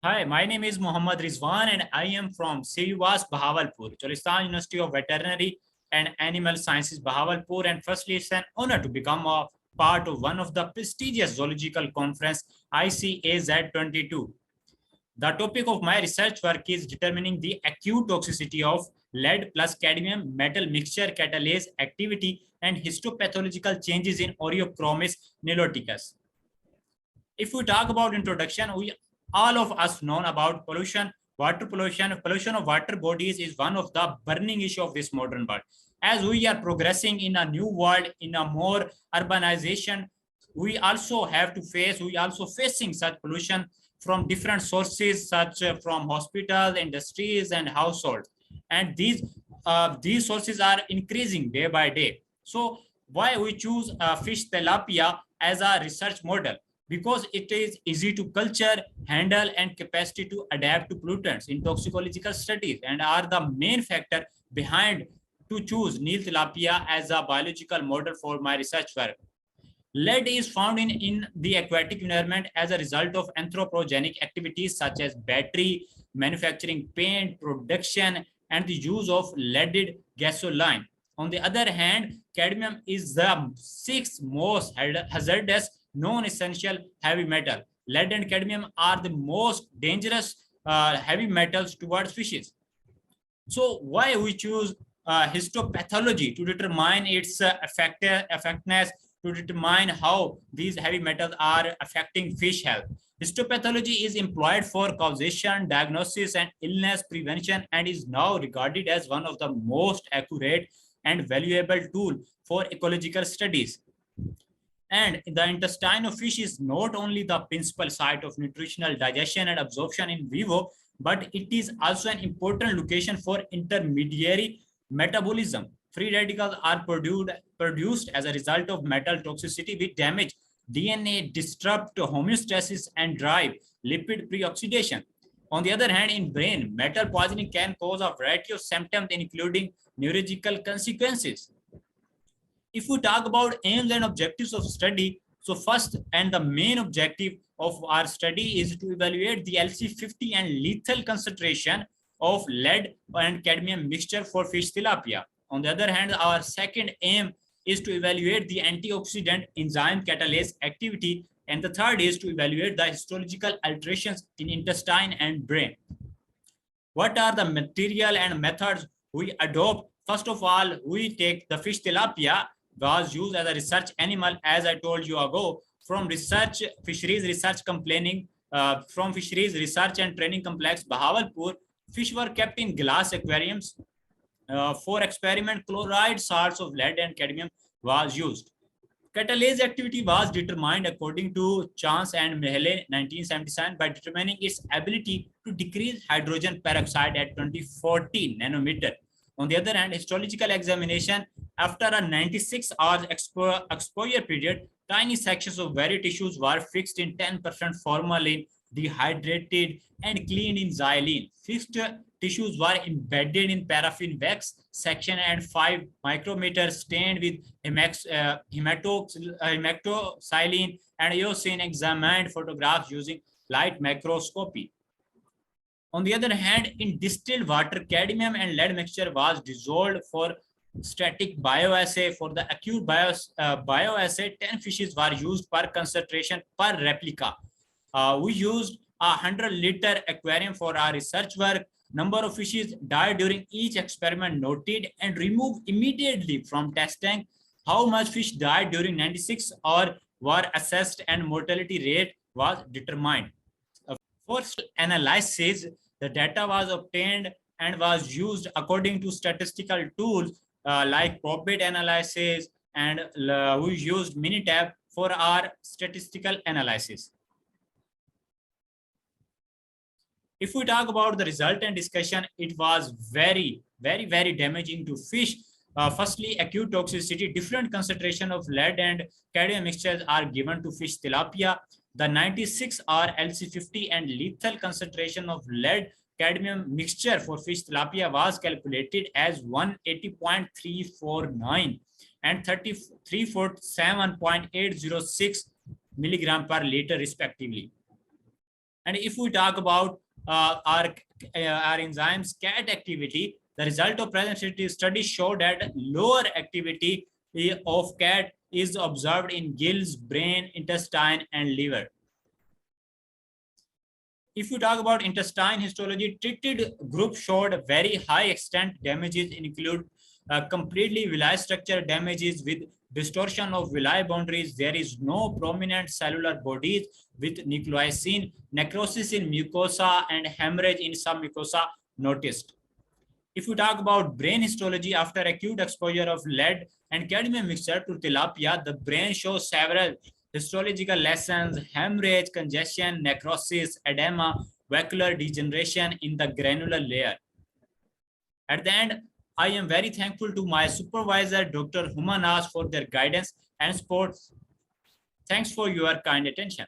Hi, my name is Muhammad Rizwan and I am from CUAS Bahawalpur, Cholistan University of Veterinary and Animal Sciences Bahawalpur. And firstly, it's an honor to become a part of one of the prestigious zoological conference ICAZ-2022. The topic of my research work is determining the acute toxicity of lead plus cadmium metal mixture catalase activity and histopathological changes in Oreochromis niloticus. If we talk about introduction, we all of us know about pollution, water pollution. Pollution of water bodies is one of the burning issue of this modern world. As we are progressing in a new world, in a more urbanization, we also facing such pollution from different sources, such from hospitals, industries, and households. And these sources are increasing day by day. So why we choose fish tilapia as a research model? Because it is easy to culture, handle, and capacity to adapt to pollutants in toxicological studies, and are the main factor behind to choose Nil tilapia as a biological model for my research work. Lead is found in the aquatic environment as a result of anthropogenic activities such as battery, manufacturing paint, production, and the use of leaded gasoline. On the other hand, cadmium is the sixth most hazardous non-essential heavy metal. Lead and cadmium are the most dangerous heavy metals towards fishes. So why we choose histopathology to determine its effectiveness, to determine how these heavy metals are affecting fish health. Histopathology is employed for causation, diagnosis, and illness prevention, and is now regarded as one of the most accurate and valuable tool for ecological studies. And the intestine of fish is not only the principal site of nutritional digestion and absorption in vivo, but it is also an important location for intermediary metabolism. Free radicals are produced as a result of metal toxicity, which damage DNA, disrupt homeostasis, and drive lipid preoxidation. On the other hand, in brain, metal poisoning can cause a variety of symptoms, including neurological consequences. If we talk about aims and objectives of study, so first and the main objective of our study is to evaluate the LC50 and lethal concentration of lead and cadmium mixture for fish tilapia. On the other hand, our second aim is to evaluate the antioxidant enzyme catalase activity, and the third is to evaluate the histological alterations in intestine and brain. What are the material and methods we adopt? First of all, we take the fish tilapia was used as a research animal, as I told you ago, from fisheries research and training complex Bahawalpur. Fish were kept in glass aquariums. For experiment, chloride salts of lead and cadmium was used. Catalase activity was determined according to Chance and Mehle 1977 by determining its ability to decrease hydrogen peroxide at 2040 nanometer. On the other hand, histological examination after a 96 hours exposure period, tiny sections of varied tissues were fixed in 10% formalin, dehydrated, and cleaned in xylene. Fixed tissues were embedded in paraffin wax section and 5 micrometers stained with hematoxylin and eosin, examined photographs using light microscopy. On the other hand, in distilled water, cadmium and lead mixture was dissolved for static bioassay. For the acute bioassay, 10 fishes were used per concentration per replica. We used a 100-liter aquarium for our research work. Number of fishes died during each experiment noted and removed immediately from test tank. How much fish died during 96 hours were assessed and mortality rate was determined. For analysis, the data was obtained and was used according to statistical tools like probit analysis, and we used Minitab for our statistical analysis. If we talk about the result and discussion, it was very damaging to fish. Firstly, acute toxicity. Different concentration of lead and cadmium mixtures are given to fish tilapia. The 96R LC50 and lethal concentration of lead cadmium mixture for fish tilapia was calculated as 180.349 and 347.806 milligram per liter respectively. And if we talk about our enzymes CAT activity, the result of present studies show that lower activity of CAT is observed in gills, brain, intestine, and liver. If you talk about intestine histology, treated group showed very high extent damages include completely villi structure damages with distortion of villi boundaries. There is no prominent cellular bodies with nuclei seen, necrosis in mucosa and hemorrhage in some mucosa noticed. If you talk about brain histology, after acute exposure of lead and cadmium mixture to tilapia, the brain shows several histological lessons: hemorrhage, congestion, necrosis, edema, vascular degeneration in the granular layer. At the end, I am very thankful to my supervisor, Dr. Humanas, for their guidance and support. Thanks for your kind attention.